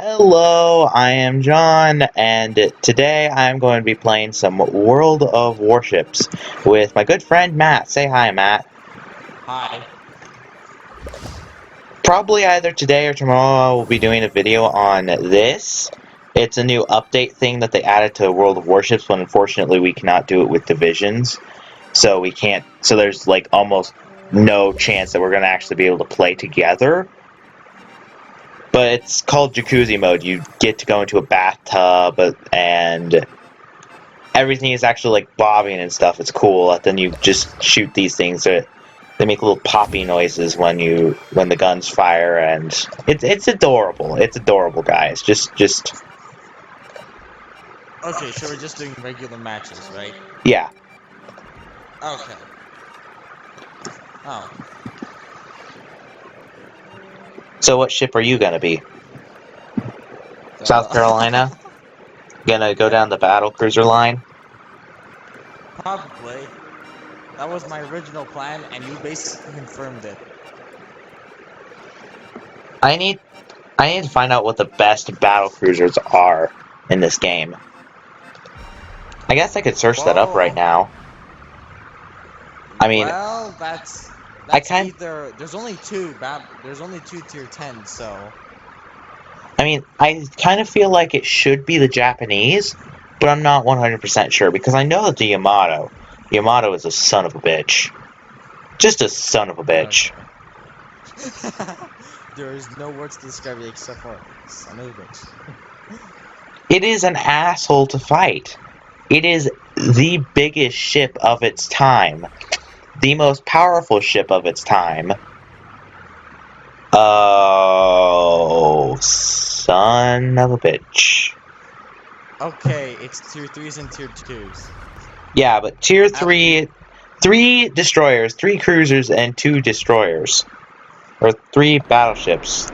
Hello, I am John, and today I'm going to be playing some World of Warships with my good friend Matt. Say hi, Matt. Hi. Probably either today or tomorrow we'll be doing a video on this. It's a new update thing that they added to World of Warships, but unfortunately we cannot do it with divisions. So we can't, so there's like almost no chance that we're going to actually be able to play together. But it's called jacuzzi mode. You get to go into a bathtub and everything is actually like bobbing and stuff. It's cool. And then you just shoot these things that they make little poppy noises when the guns fire, and it's adorable. It's adorable, guys. Just Okay, so we're just doing regular matches, right? yeah. Okay. Oh. So what ship are you gonna be? South Carolina? Gonna go down the Battlecruiser line? Probably. That was my original plan, and you basically confirmed it. I need to find out what the best Battlecruisers are in this game. I guess I could search that up right now. I mean, well, that's kind either there's only two tier 10, so I mean, I kind of feel like it should be the Japanese, but I'm not 100% sure because I know that the Yamato is a son of a bitch. Just a son of a bitch. Okay. There is no words to describe it except for son of a bitch. It is an asshole to fight. It is the biggest ship of its time. The most powerful ship of its time. Oh, son of a bitch. Okay, it's tier 3s and tier 2s. Yeah, but tier 3, 3 destroyers, 3 cruisers, and 2 destroyers. Or 3 battleships.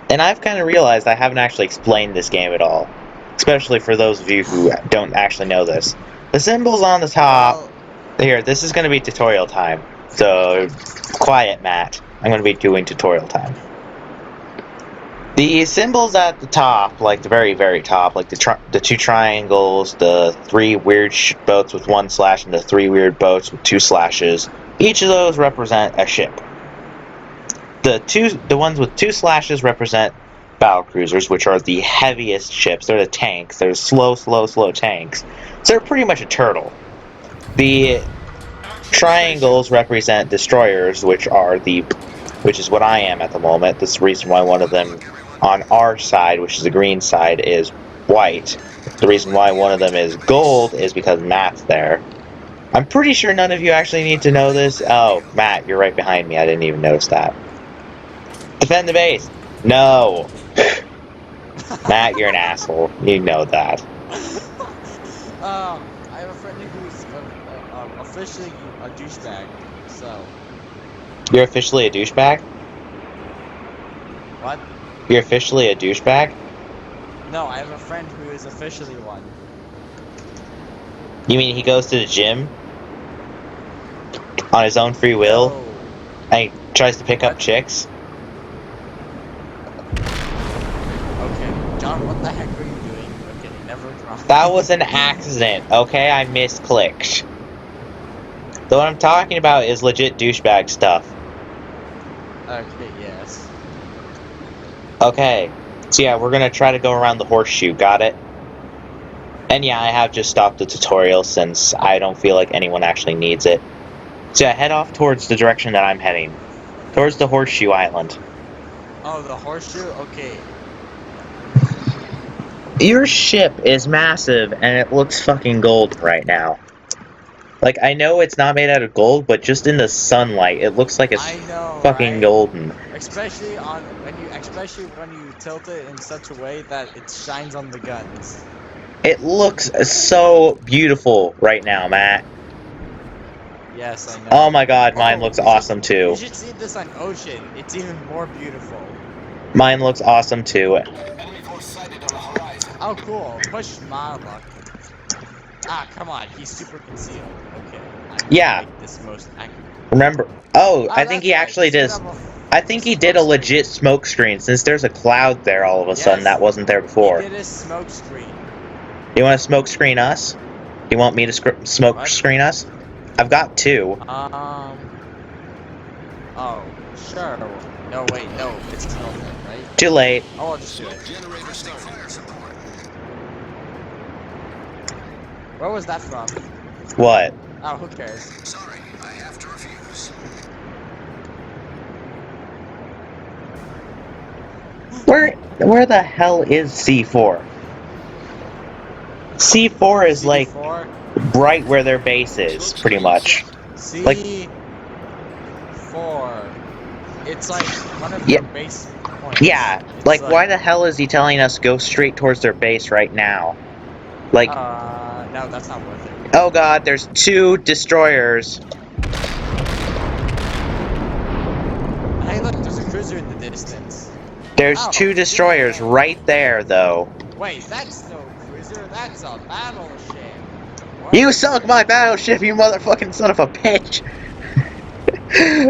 And I've kind of realized I haven't actually explained this game at all. Especially for those of you who don't actually know this. The symbols on the top... Well, here, this is going to be tutorial time. So, quiet, Matt. I'm going to be doing tutorial time. The symbols at the top, like the very, very top, like the 2 triangles, the 3 weird boats with 1 slash, and the 3 weird boats with 2 slashes, each of those represent a ship. The ones with 2 slashes represent battlecruisers, which are the heaviest ships. They're the tanks. They're slow tanks. So they're pretty much a turtle. The triangles represent destroyers, which is what I am at the moment. That's the reason why one of them on our side, which is the green side, is white. The reason why one of them is gold is because Matt's there. I'm pretty sure none of you actually need to know this. Oh, Matt, you're right behind me. I didn't even notice that. Defend the base. No. Matt, you're an asshole. You know that. I have a friend who's officially a douchebag, so. You're officially a douchebag? What? You're officially a douchebag? No, I have a friend who is officially one. You mean he goes to the gym? On his own free will? No. And he tries to pick up chicks? Okay, John, what the heck are you doing? Okay, never mind. That was an accident, okay? I misclicked. The what I'm talking about is legit douchebag stuff. Okay, yes. Okay, so yeah, we're gonna try to go around the horseshoe, got it? And yeah, I have just stopped the tutorial since I don't feel like anyone actually needs it. So yeah, head off towards the direction that I'm heading. Towards the horseshoe island. Oh, the horseshoe? Okay. Your ship is massive and it looks fucking gold right now. Like, I know it's not made out of gold, but just in the sunlight, it looks like it's fucking golden. Especially when you tilt it in such a way that it shines on the guns. It looks so beautiful right now, Matt. Yes, I know. Oh my god, mine looks awesome too. You should see this on Ocean. It's even more beautiful. Mine looks awesome too. Oh, cool. Push my luck. Ah, come on. He's super concealed. Okay. Yeah. This most accurate. Remember? Oh, I think he actually does. I think he did a legit smoke screen since there's a cloud there all of a sudden that wasn't there He before. did a smoke screen. You want to smoke screen us? You want me to smoke What? screen us? I've got 2. Oh, sure. No, wait, no. It's Milton, right? Too late. Oh, I'll just do it. Where was that from? What? Oh, who cares? Sorry, I have to refuse. Where the hell is C4? C4 is like C4? right where their base is, pretty much. Like, C4. It's like one of Yeah. your base points. yeah, It's like why the hell is he telling us go straight towards their base right now? Like, no, that's not worth it. oh god, there's 2 destroyers. Hey, look, there's a cruiser in the distance. There's Oh, 2 destroyers damn. right there, though. Wait, that's no cruiser, that's a battleship. You sunk my battleship, you motherfucking son of a bitch!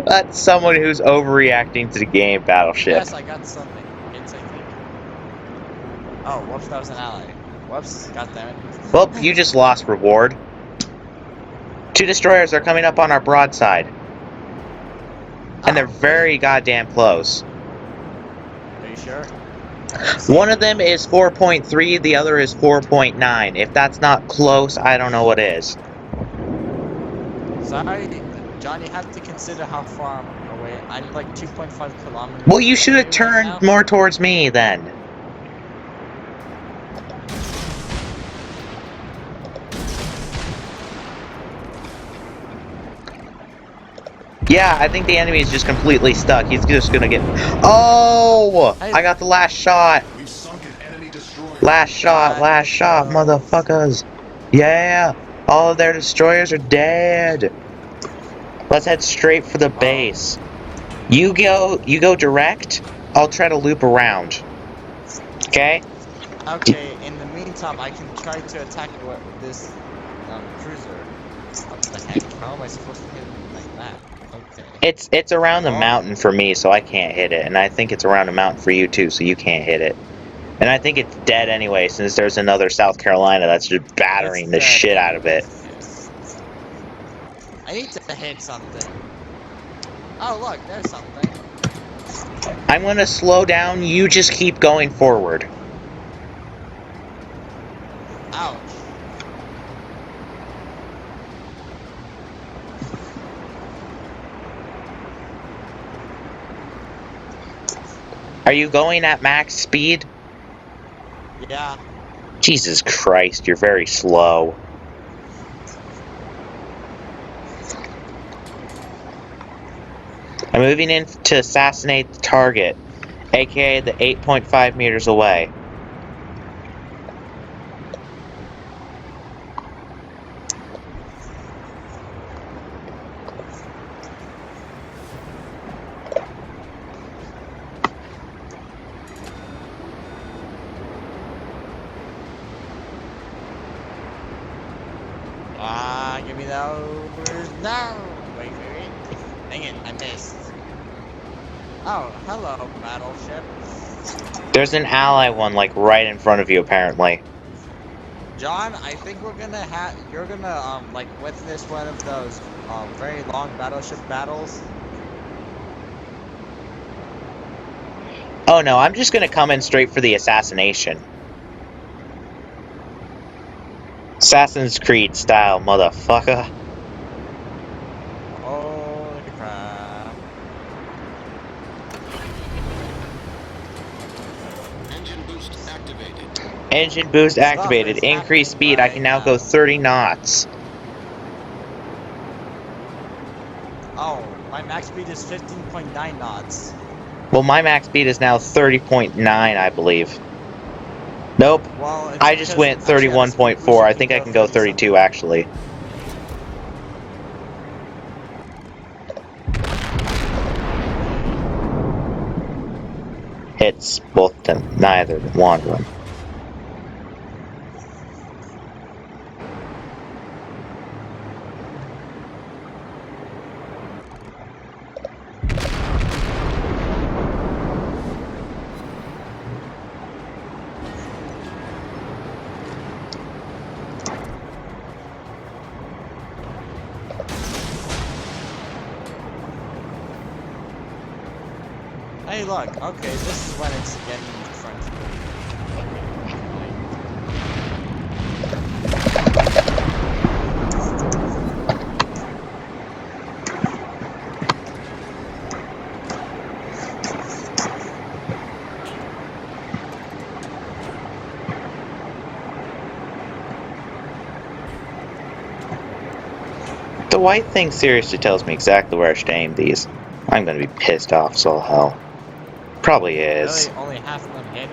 That's someone who's overreacting to the game Battleship. Yes, I got something. It's, I think. Oh, whoops, that was an ally. Whoops, goddammit. Well, you just lost reward. 2 destroyers are coming up on our broadside. And they're very goddamn close. Are you sure? One of them is 4.3, the other is 4.9. If that's not close, I don't know what is. Sorry, John, you have to consider how far I'm away. I'm like 2.5 kilometers. Well, you should have away turned right now. more towards me then. Yeah, I think the enemy is just completely stuck. He's just gonna get... Oh! I got the last shot. We've sunk an enemy destroyer. Last shot, motherfuckers. Yeah, all of their destroyers are dead. Let's head straight for the base. You go direct. I'll try to loop around. Okay? Okay, in the meantime, I can try to attack this cruiser. What the heck? How am I supposed to hit him like that? Okay. It's around the mountain for me, so I can't hit it, and I think it's around a mountain for you too, so you can't hit it. And I think it's dead anyway, since there's another South Carolina that's just battering the shit out of it. I need to hit something. Oh, look, there's something. I'm gonna slow down, you just keep going forward. Ouch. Are you going at max speed? Yeah. Jesus Christ, you're very slow. I'm moving in to assassinate the target, aka the 8.5 meters away. Give me those. No! Wait. Dang it, I missed. Oh, hello, battleship. There's an ally one, like, right in front of you, apparently. John, I think you're gonna, like, witness one of those, very long battleship battles. Oh no, I'm just gonna come in straight for the assassination. Assassin's Creed style, motherfucker. Holy crap. Engine boost activated. Engine boost activated. is Increase happening speed. I right can now go now. 30 knots. Oh, my max speed is 15.9 knots. Well, my max speed is now 30.9, I believe. Nope. Well, it's I just because went actually at the speed 31.4. boost, I you think I can go 32 30-something. actually. It's both them, neither one of them. Hey, look. Okay, this is when it's getting fronty. The white thing seriously tells me exactly where I should aim these. I'm gonna be pissed off as all hell. Probably is. Really, only half of them hit.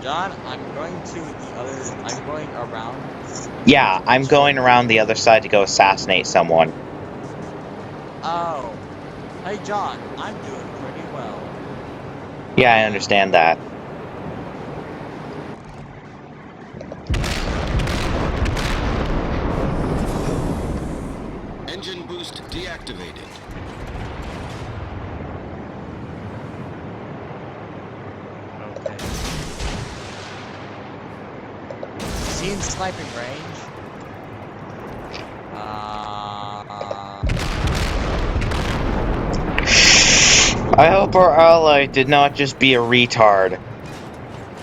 John, I'm going to the other. I'm going around. Yeah, I'm going around the other side to go assassinate someone. Oh. Hey, John, I'm doing pretty well. Yeah, I understand that. Engine boost deactivated. Okay. Seen sniping range. I hope our ally did not just be a retard.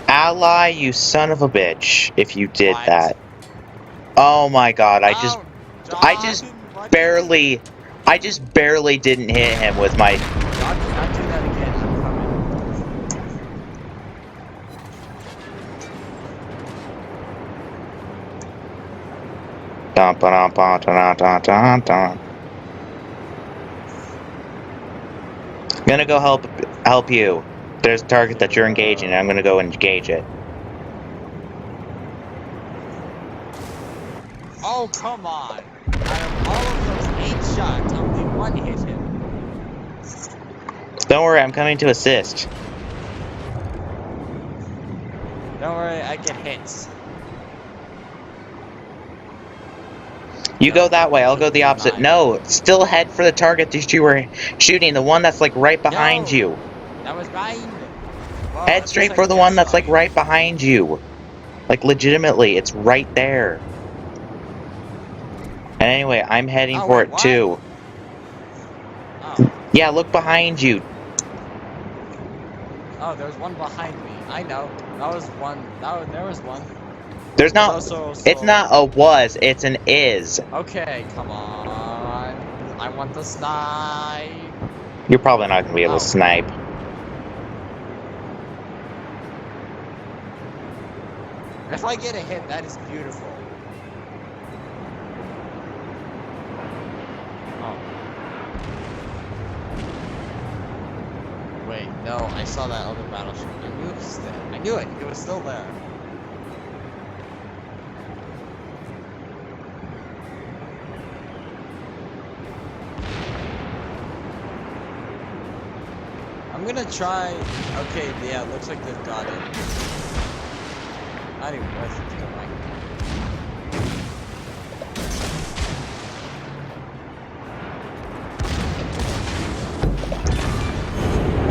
Ally, you son of a bitch, if you did What? that. Oh my god, I just John, what barely didn't hit him with my John, do not do that again. I'm coming. dun, dun, dun, dun, dun, dun, dun. I'm gonna go help you. There's a target that you're engaging, and I'm gonna go engage it. Oh, come on. Out of all of those 8 shots, only one hit him. Don't worry, I'm coming to assist. Don't worry, I get hits. You No, go that way, I'll you go the do opposite. not. No, still head for the target that you were shooting, the one that's like right behind No, you. that was mine. Well, Head at least straight I for the get one that's like some. right behind you. Like legitimately, it's right there. And anyway, I'm heading Oh, for wait, it what? too. Oh. Yeah, look behind you. Oh, there's one behind me. I know. That was one. There was one. There's not. So. It's not a was. It's an is. Okay, come on. I want the snipe. You're probably not gonna be able to Oh. snipe. If I get a hit, that is beautiful. Oh. Wait, no, I saw that other battleship. I knew it was there. I knew it. It was still there. I'm gonna try. Okay, yeah, looks like they've got it. I don't even know if it's going.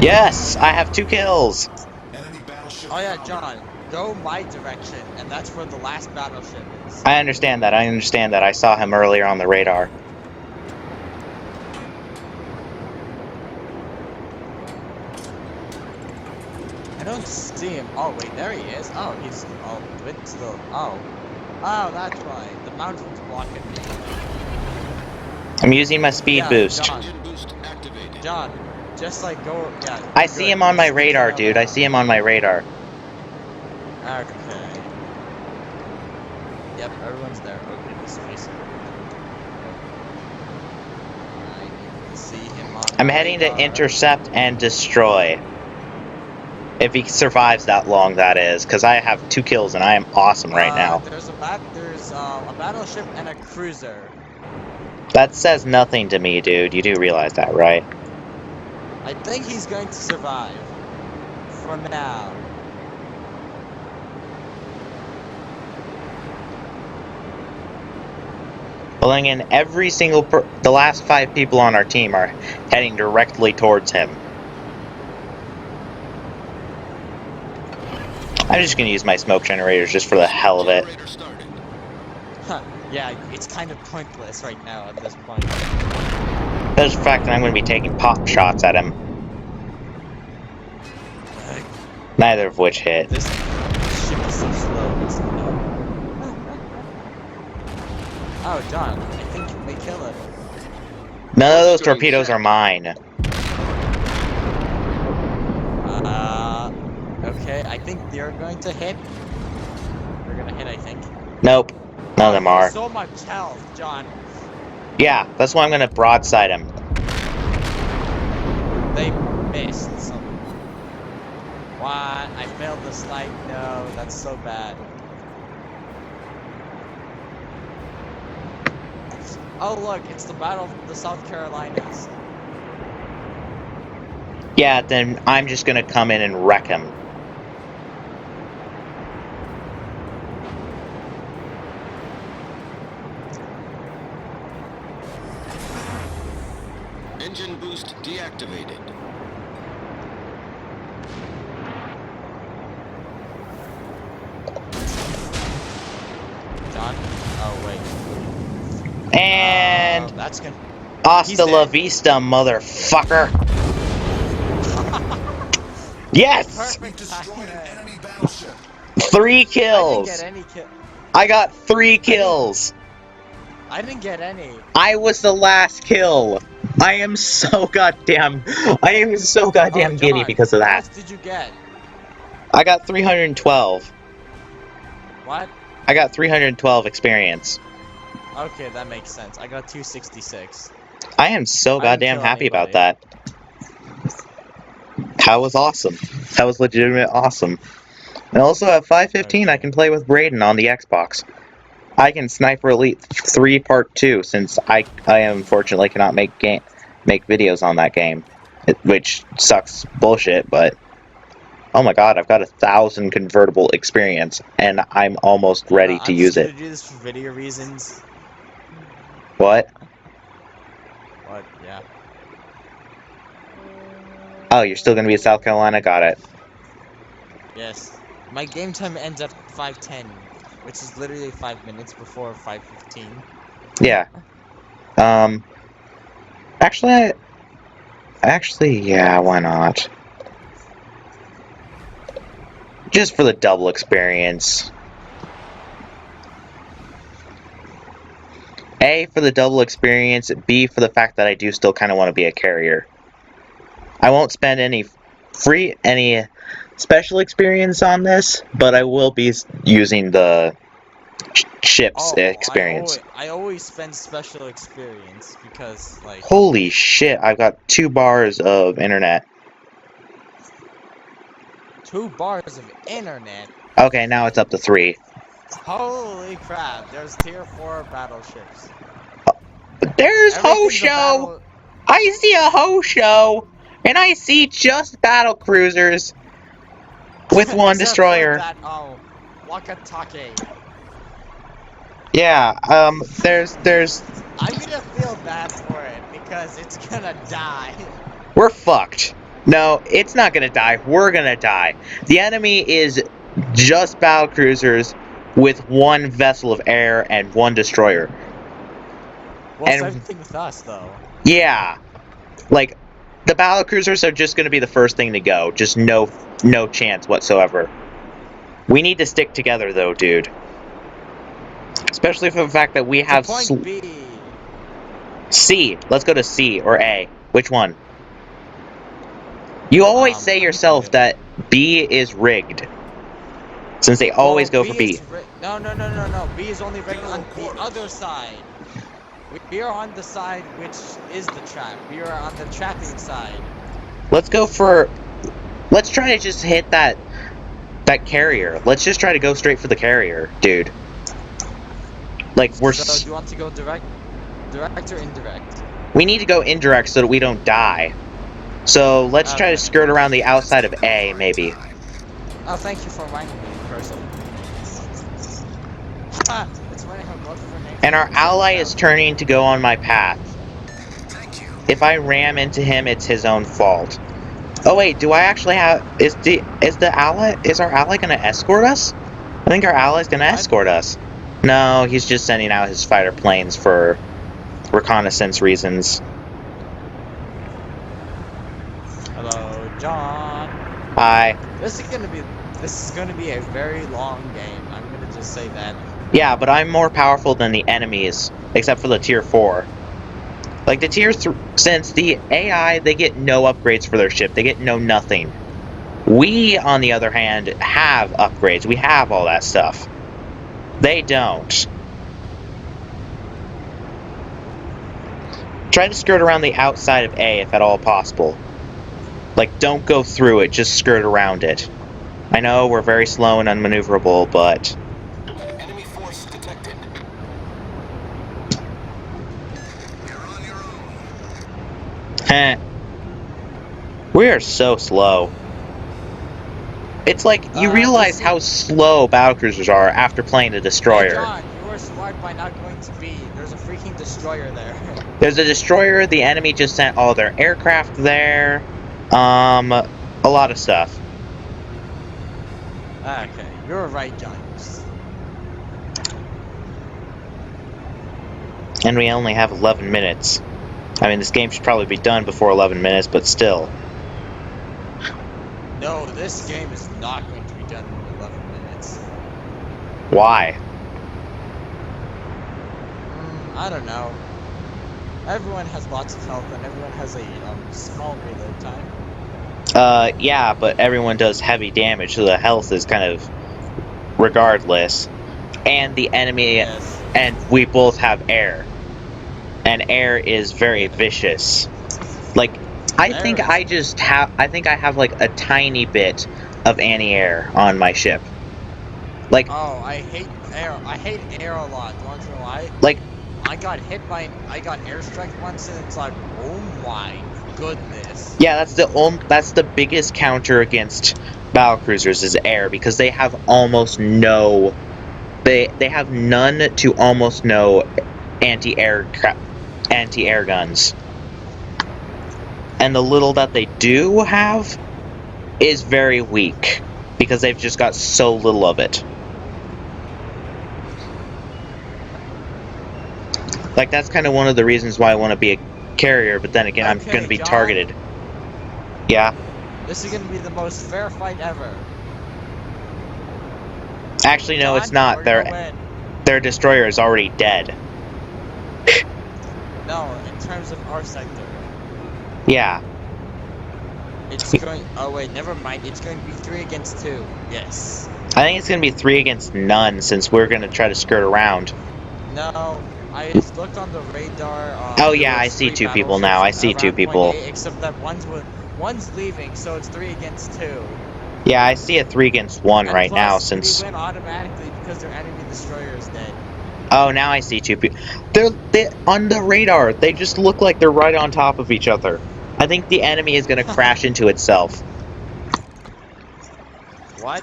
Yes, I have 2 kills. Enemy battleship. Oh yeah, John, go my direction, and that's where the last battleship is. I understand that. I understand that. I saw him earlier on the radar. I don't see him. Oh wait, there he is. Oh, he's it's still. Oh, that's right. The mountain's blocking me. I'm using my speed Yeah, boost. John. Engine boost activated. John, just like go. Yeah. I see him on my radar, dude. I see him on my radar. Okay. Yep, everyone's there. Okay, this space. I need to see him on I'm my heading to radar. intercept and destroy. If he survives that long, that is, because I have 2 kills and I am awesome right now. There's a battleship and a cruiser. That says nothing to me, dude. You do realize that, right? I think he's going to survive. For now. Pulling in every single the last 5 people on our team are heading directly towards him. I'm just gonna use my smoke generators just for the hell of it. Generator started. Yeah, it's kind of pointless right now at this point. There's the fact that I'm going to be taking pop shots at him, neither of which hit. This ship is so slow. Oh, John, I think you may kill it. None of those Let's go torpedoes check. are mine. Okay, I think they're going to hit. They're gonna hit, I think. Nope. None of them He has are. so much health, John. Yeah, that's why I'm going to broadside him. They missed. So. What? I failed the slide. No, that's so bad. Oh look, it's the Battle of the South Carolinas. Yeah, then I'm just going to come in and wreck him. Engine boost deactivated. John? Oh wait. And That's gonna. hasta la dead. vista, motherfucker. Yes! Perfect Destroyed an timing. enemy battleship. 3 I didn't kills. get any kill. I got 3 kills. I didn't get any. I was the last kill. I am so goddamn Oh, giddy John, because of how that. much did you get? I got 312. What? I got 312 experience. Okay, that makes sense. I got 266. I am so I didn't goddamn kill happy about anybody. that. That was awesome. That was legitimate awesome. And also at 5:15 I Okay. can play with Braden on the Xbox. I can Sniper Elite 3 Part 2 since I unfortunately cannot make videos on that game, which sucks bullshit, but oh my god, I've got 1,000 convertible experience and I'm almost ready to I'm just use gonna it. do this for video reasons. What? What? Yeah. Oh, you're still gonna be in South Carolina? Got it. Yes. My game time ends at 5:10, which is literally 5 minutes before 5:15. Yeah. Actually, yeah, why not? Just for the double experience. A, for the double experience. B, for the fact that I do still kind of want to be a carrier. I won't spend any special experience on this, but I will be using the ship's experience. I always spend special experience because, like, Holy shit, I've got 2 bars of internet. 2 bars of internet. Okay, now it's up to 3. Holy crap! There's tier 4 battleships. There's Everything's a Hosho! battle. I see a Hosho! And I see just battlecruisers with 1 Except destroyer. for that, Wakatake. Yeah, there's I'm gonna feel bad for it because it's gonna die. we're fucked. No, it's not gonna die. We're gonna die. The enemy is just battlecruisers with 1 vessel of air and 1 destroyer. Well, And- same thing with us, though. Yeah, like the battlecruisers are just gonna be the first thing to go. Just no chance whatsoever. We need to stick together, though, dude. Especially for the fact that we have To point B. C. Let's go to C or A. Which one? You always say I'm yourself gonna- that B is rigged. Since they always go for B. No. B is only rigged on the other side. We are on the side which is the trap. We are on the trapping side. Let's try to just hit that carrier. Let's just try to go straight for the carrier, dude. Like, So do you want to go direct or indirect? we need to go indirect so that we don't die. So let's try to skirt around the outside of A, maybe. Oh, thank you for reminding me, person. It's when I have multiple names. And our ally is turning to go on my path. If I ram into him, it's his own fault. Oh wait, do I actually have? Is our ally gonna escort us? I think our ally's gonna escort us. No, he's just sending out his fighter planes for reconnaissance reasons. Hello, John. Hi. This is gonna be a very long game. I'm gonna just say that. Yeah, but I'm more powerful than the enemies, except for the tier 4. Like the tier 3, since the AI, they get no upgrades for their ship. They get no nothing. We, on the other hand, have upgrades. We have all that stuff. They don't. Try to skirt around the outside of A if at all possible. Like, don't go through it, just skirt around it. I know we're very slow and unmaneuverable, but... Enemy force detected. You're on your own. Heh. We are so slow. It's like, you realize how slow battlecruisers are after playing a Hey, destroyer. John, you were smart by not going to B. There's a freaking destroyer there. There's a destroyer, the enemy just sent all their aircraft there. A lot of stuff. Okay, you were right, John. And we only have 11 minutes. I mean, this game should probably be done before 11 minutes, but still. No, this game is not going to be done in 11 minutes. Why? I don't know. Everyone has lots of health and everyone has a small reload time. Yeah, but everyone does heavy damage, so the health is kind of regardless. And the enemy, Yes. and we both have air. And air is very vicious. Like, I think I have like a tiny bit of anti-air on my ship. Like, Oh, I hate air. I hate air a lot. Do you want to know why? like, I got airstrike once, and it's like, oh my goodness. yeah, that's the biggest counter against battlecruisers is air, because they have almost no, they have none to almost no anti-air guns, and the little that they do have is very weak because they've just got so little of it. Like, that's kind of one of the reasons why I want to be a carrier, but then again, I'm Okay, going to be John. targeted. Yeah. This is gonna be the most fair fight ever. Actually, no, John, it's not. we're gonna win. Their destroyer is already dead. No, in terms of our sector. Yeah. It's going. Oh wait, never mind. It's going to be 3 against 2. Yes. I think it's going to be 3 against none, since we're going to try to skirt around. No, I looked on the radar. Oh there yeah, I was see 3 2 people now. I see 2 around people. point A, except that one's leaving, so it's 3 against 2. Yeah, I see a 3 against 1 And right plus, now, since... we win automatically because their enemy destroyer is dead. Oh, now I see 2 people. They're on the radar. They just look like they're right on top of each other. I think the enemy is going to crash into itself. What?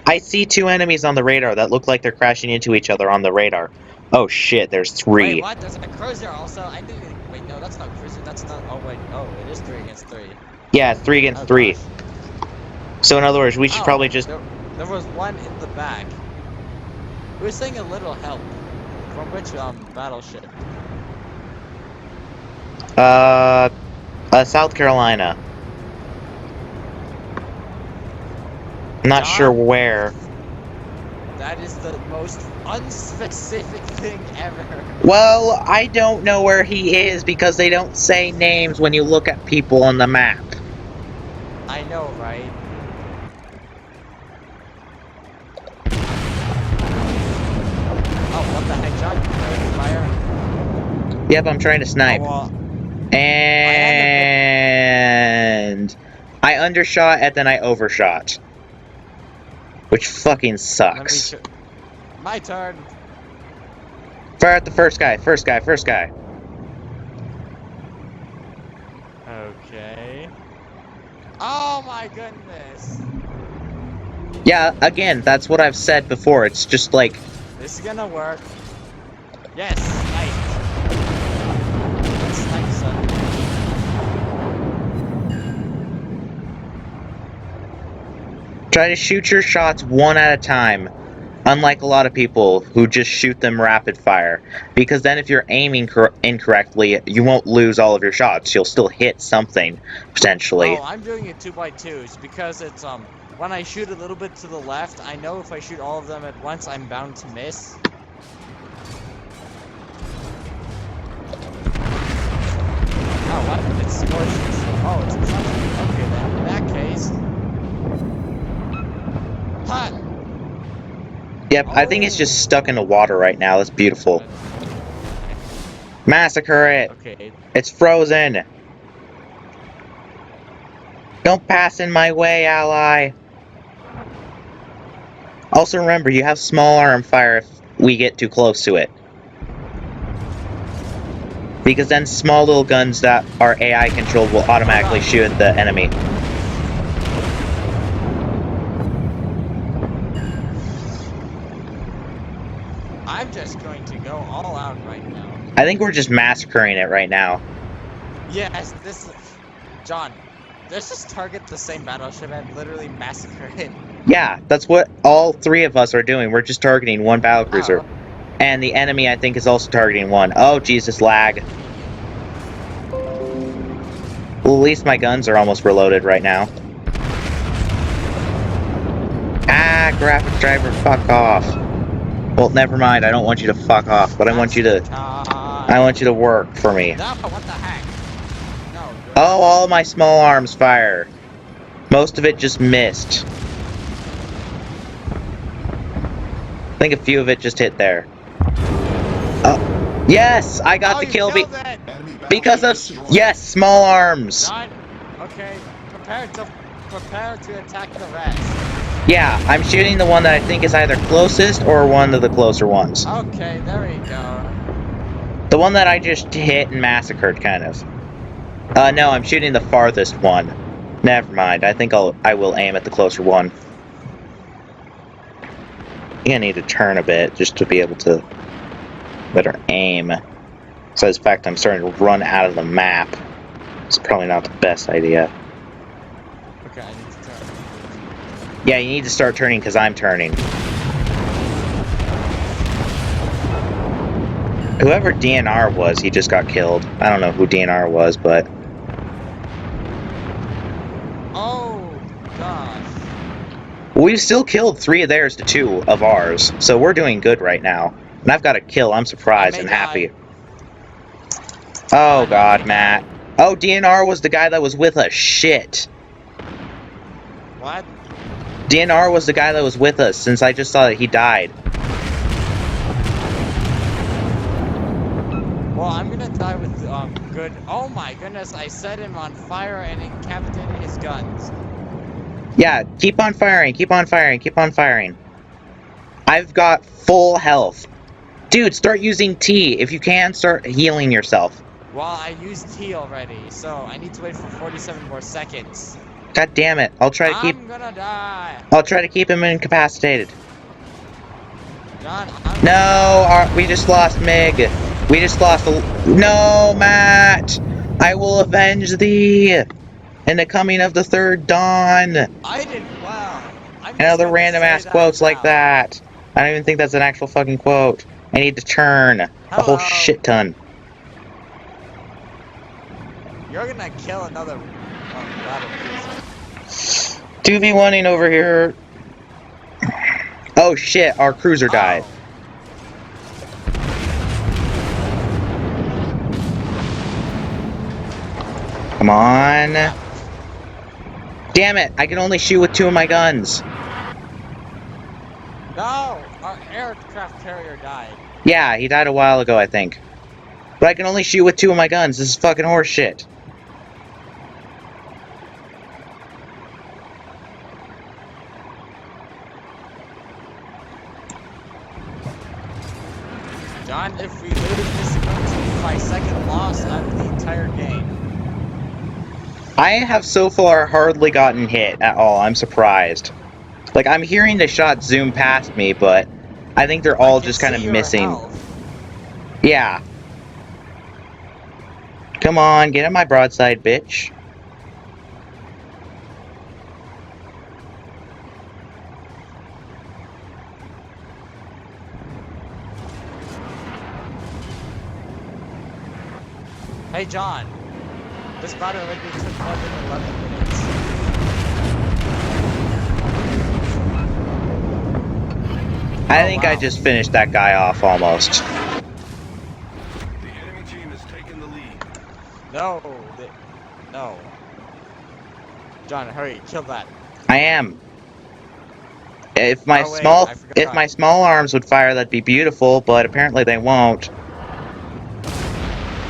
I see 2 enemies on the radar that look like they're crashing into each other on the radar. Oh shit, there's 3. Wait, what? There's a cruiser also. I didn't even. Wait, no, that's not cruiser. That's not. Oh wait, oh, it is 3 against 3. Yeah, it's 3 against Oh, 3. gosh. So in other words, we should probably just... There was one in the back. We were saying a little help. From which battleship? South Carolina. I'm not John? sure where. That is the most unspecific thing ever. Well, I don't know where he is because they don't say names when you look at people on the map. I know, right? Oh, what the heck, John? You trying to fire? Yep, I'm trying to snipe. Oh, well, And I undershot and then I overshot. Which fucking sucks. my turn. Fire at the first guy, first guy. Okay. Oh my goodness. Yeah, again, that's what I've said before. It's just like... This is gonna work. Yes, nice. That's nice, son. Try to shoot your shots one at a time. Unlike a lot of people who just shoot them rapid fire. Because then if you're aiming incorrectly, you won't lose all of your shots. You'll still hit something, potentially. No, I'm doing it 2x2s because it's when I shoot a little bit to the left, I know if I shoot all of them at once, I'm bound to miss. Oh, what? It's Warships. Oh, it's something. Okay, then. In that case. Hot! Yep, I think it's just stuck in the water right now. That's beautiful. Massacre it! Okay. It's frozen! Don't pass in my way, ally! Also remember, you have small arm fire if we get too close to it. Because then small little guns that are AI controlled will automatically shoot at the enemy. I'm just going to go all out right now. I think we're just massacring it right now. Yes, this is... John, let's just target the same battleship and literally massacre it. Yeah, that's what all three of us are doing. We're just targeting one battlecruiser. Oh. And the enemy, I think, is also targeting one. Oh, Jesus, lag. Well, at least my guns are almost reloaded right now. Ah, graphic driver, fuck off. Well, never mind. I don't want you to fuck off, but I want you to work for me. No, what the heck? No. Oh, all my small arms fire. Most of it just missed. I think a few of it just hit there. Yes, I got the kill because of small arms. John, okay, prepare to attack the rest. Yeah, I'm shooting the one that I think is either closest or one of the closer ones. Okay, there we go. The one that I just hit and massacred, kind of. No, I'm shooting the farthest one. Never mind. I think I will aim at the closer one. I think I need to turn a bit just to be able to better aim. So, in fact, I'm starting to run out of the map. It's probably not the best idea. Okay, I need to turn. Yeah, you need to start turning because I'm turning. Whoever DNR was, he just got killed. I don't know who DNR was, but... Oh, gosh. We've still killed 3 of theirs to 2 of ours, so we're doing good right now. And I've got a kill, I'm surprised and happy. Oh god, Matt. Oh, DNR was the guy that was with us. Shit. What? DNR was the guy that was with us, since I just saw that he died. Well, I'm gonna die with good. Oh my goodness! I set him on fire and incapacitated his guns. Yeah, keep on firing, keep on firing, keep on firing. I've got full health. Dude, start using T. If you can, start healing yourself. Well, I used T already, so I need to wait for 47 more seconds. God damn it! I'll try to keep. I'm gonna die. I'll try to keep him incapacitated. John, No, we just lost Mig. We just lost. No, Matt. I will avenge thee in the coming of the third dawn. I did well. And other random ass quotes like that. I don't even think that's an actual fucking quote. I need to turn a whole shit ton. You're gonna kill another battlecruiser. 2v1ing over here. Oh shit, our cruiser died. Come on. Damn it, I can only shoot with 2 of my guns. No! Our aircraft carrier died. Yeah, he died a while ago, I think. But I can only shoot with 2 of my guns. This is fucking horseshit. John, if we lose, this is going to be my second loss out of the entire game. I have so far hardly gotten hit at all. I'm surprised. Like, I'm hearing the shots zoom past me, but I think they're all just kind of missing. Yeah. Come on, get on my broadside, bitch. Hey, John. This battle already took more than 11 minutes. I Oh, think wow. I just finished that guy off almost. The enemy team has taken the lead. No. No. John, hurry. Kill that. I am. If Oh, wait. I forgot. my small arms would fire, that'd be beautiful, but apparently they won't.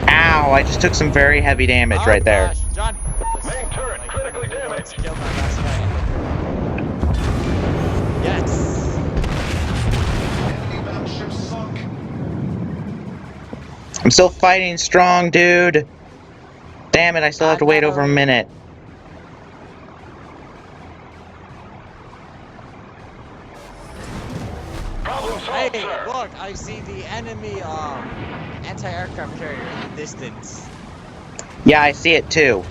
Ow, I just took some very heavy damage Oh, right there. gosh. John. Main turret critically Let's damaged. kill that last guy. Yes. Enemy battleship sunk. I'm still fighting strong, dude. Damn it, I still have to wait over a minute. Problem Hey, solved, sir. look. I see the enemy anti-aircraft carrier in the distance. Yeah, I see it too.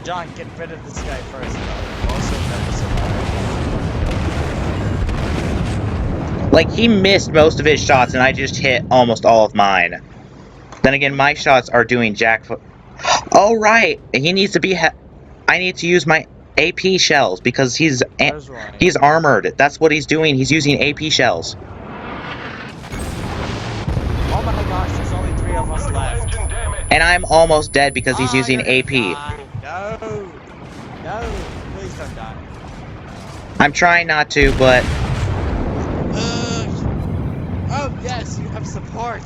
John, get rid of this guy first. Also, never survive. Like, he missed most of his shots, and I just hit almost all of mine. Then again, my shots are doing jackfoot. Oh, right! He needs to be... I need to use my AP shells, because he's Right. armored. That's what he's doing. He's using AP shells. Oh my gosh, there's only 3 of us Critical left. engine damage. And I'm almost dead because he's using you're gonna AP. die. No! No! Please don't die. I'm trying not to, but... Ugh. Oh, yes, you have support.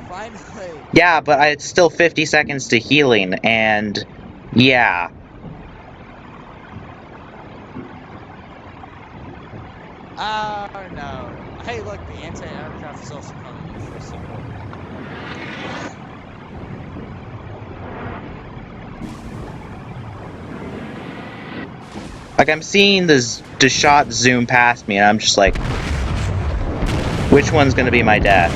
Finally. Yeah, but it's still 50 seconds to healing, and... Yeah. Oh, no. Hey, look, the anti-aircraft is also coming in for support. Like, I'm seeing the shot zoom past me, and I'm just like... Which one's gonna be my death?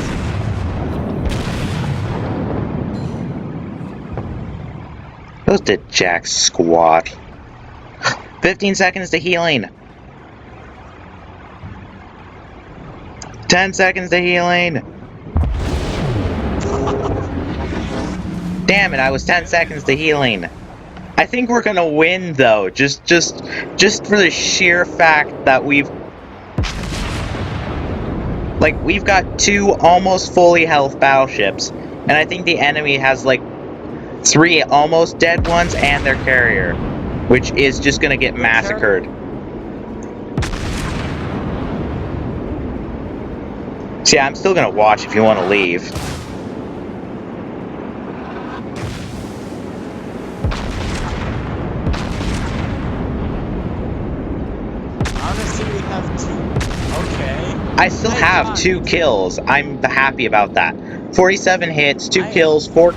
Those did jack squat. 15 seconds to healing. 10 seconds to healing. Damn it, I was 10 seconds to healing. I think we're gonna win though, just for the sheer fact that we've got 2 almost fully health battleships, and I think the enemy has like 3 almost dead ones and their carrier, which is just gonna get massacred. So yeah, I'm still gonna watch if you want to leave. Honestly, we have 2. Okay. I still have 2 kills. I'm happy about that. 47 hits, 2 kills, 4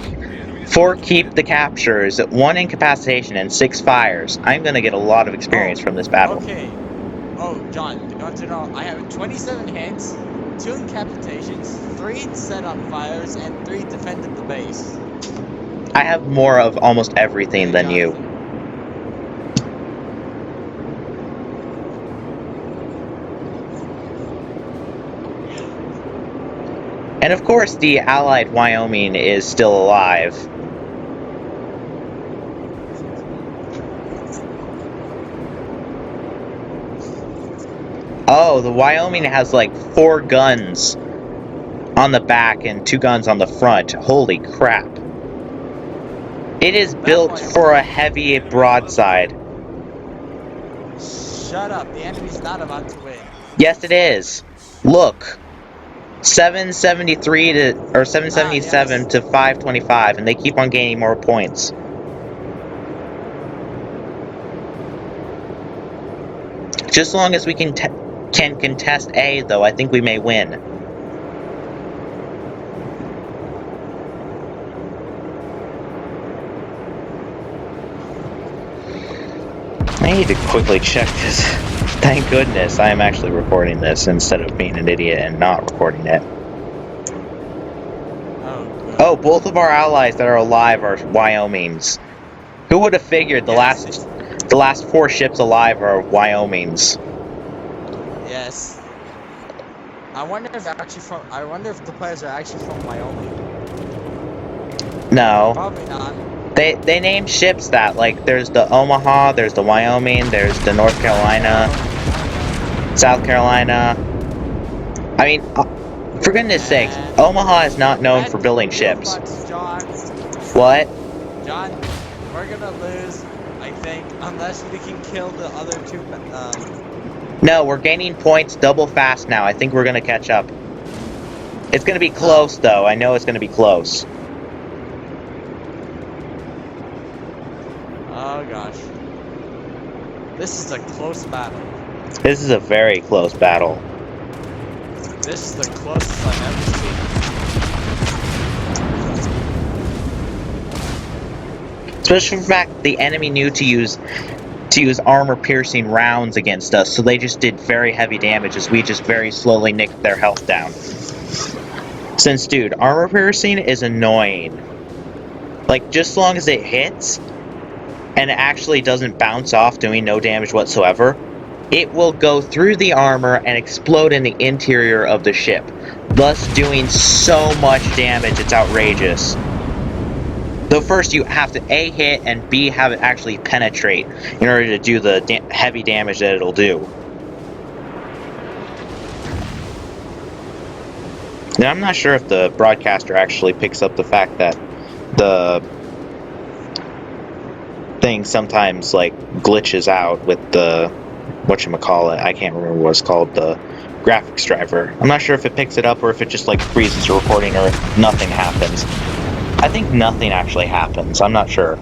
keep the captures, 1 incapacitation, and 6 fires. I'm gonna get a lot of experience from this battle. Okay. Oh, John, you want to know? I have 27 hits, 2 incapacitations, 3 set on fires, and 3 defended the base. I have more of almost everything than you. And of course, the allied Wyoming is still alive. Oh, the Wyoming has like 4 guns on the back and 2 guns on the front. Holy crap. It is built for a heavy broadside. Shut up, the enemy's not about to win. Yes, it is. Look. 773 to, or 777 to 525, and they keep on gaining more points. Just as long as we can contest A, though, I think we may win. I need to quickly check this. Thank goodness I am actually recording this instead of being an idiot and not recording it. Oh, both of our allies that are alive are Wyomings. Who would have figured the last 4 ships alive are Wyomings? Yes. I wonder if the players are actually from Wyoming. No. Probably not. They named ships that. Like, there's the Omaha, there's the Wyoming, there's the North Carolina, South Carolina. I mean, for goodness sakes, And Omaha is not known for bet building too ships. much, John. What? John, we're gonna lose, I think, unless we can kill the other two. No, we're gaining points double fast now. I think we're gonna catch up. It's gonna be close, though. I know it's gonna be close. Oh gosh, this is a close battle. This is a very close battle. This is the closest I've ever seen. Especially for the fact that the enemy knew to use armor-piercing rounds against us, so they just did very heavy damage as we just very slowly nicked their health down. Since, dude, armor-piercing is annoying. Like, just as long as it hits, and it actually doesn't bounce off doing no damage whatsoever, it will go through the armor and explode in the interior of the ship, thus doing so much damage it's outrageous. Though first you have to A, hit, and B, have it actually penetrate in order to do the heavy damage that it'll do. Now, I'm not sure if the broadcaster actually picks up the fact that the thing sometimes, like, glitches out with the, whatchamacallit, I can't remember what it's called, the graphics driver. I'm not sure if it picks it up or if it just, like, freezes the recording or if nothing happens. I think nothing actually happens. I'm not sure.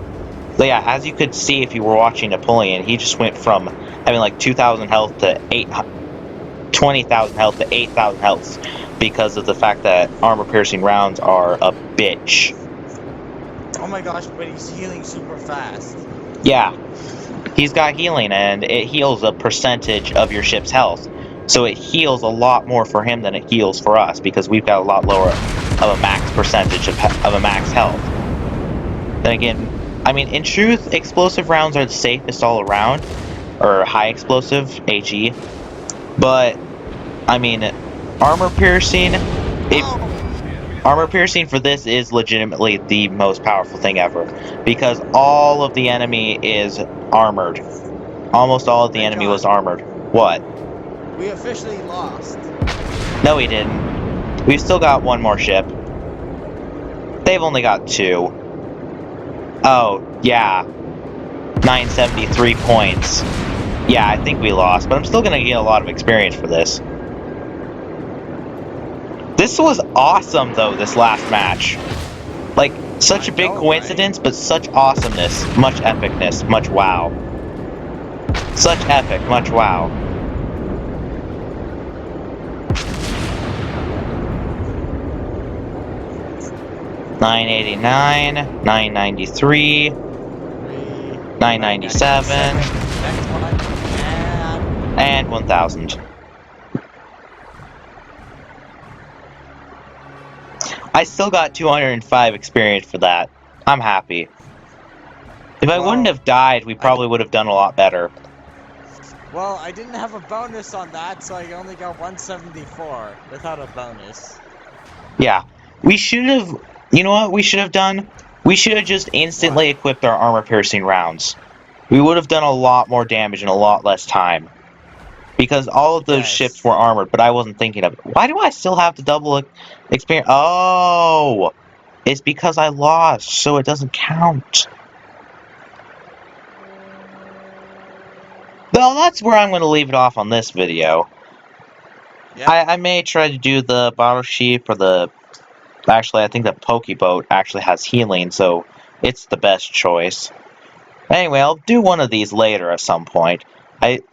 But yeah, as you could see if you were watching Napoleon, he just went from having like 2,000 health to 20,000 health to 8,000 health because of the fact that armor-piercing rounds are a bitch. Oh my gosh, but he's healing super fast. Yeah, he's got healing, and it heals a percentage of your ship's health. So it heals a lot more for him than it heals for us because we've got a lot lower of a max percentage of a max health. Then again, I mean, in truth, explosive rounds are the safest all around, or high explosive, HE. But I mean, armor piercing for this is legitimately the most powerful thing ever because all of the enemy is armored. Almost all of the enemy was armored. What? We officially lost. No, we didn't. We've still got one more ship. They've only got 2. Oh, yeah. 973 points. Yeah, I think we lost, but I'm still gonna get a lot of experience for this. This was awesome, though, this last match. Like, such a big coincidence, but such awesomeness. Much epicness. Much wow. Such epic. Much wow. $989, $993, $997, and $1,000. I still got 205 experience for that. I'm happy. If I wouldn't have died, we probably would have done a lot better. Well, I didn't have a bonus on that, so I only got 174 without a bonus. Yeah. We should have... You know what we should have done? We should have just instantly equipped our armor-piercing rounds. We would have done a lot more damage in a lot less time. Because all of those ships were armored, but I wasn't thinking of it. Why do I still have the double experience? Oh! It's because I lost, so it doesn't count. Well, that's where I'm going to leave it off on this video. Yep. I may try to do the Battleship or the... Actually, I think the Pokeboat actually has healing, so it's the best choice. Anyway, I'll do one of these later at some point.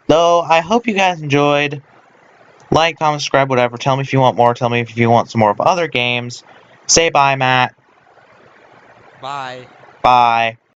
Though, I hope you guys enjoyed. Like, comment, subscribe, whatever. Tell me if you want more. Tell me if you want some more of other games. Say bye, Matt. Bye. Bye.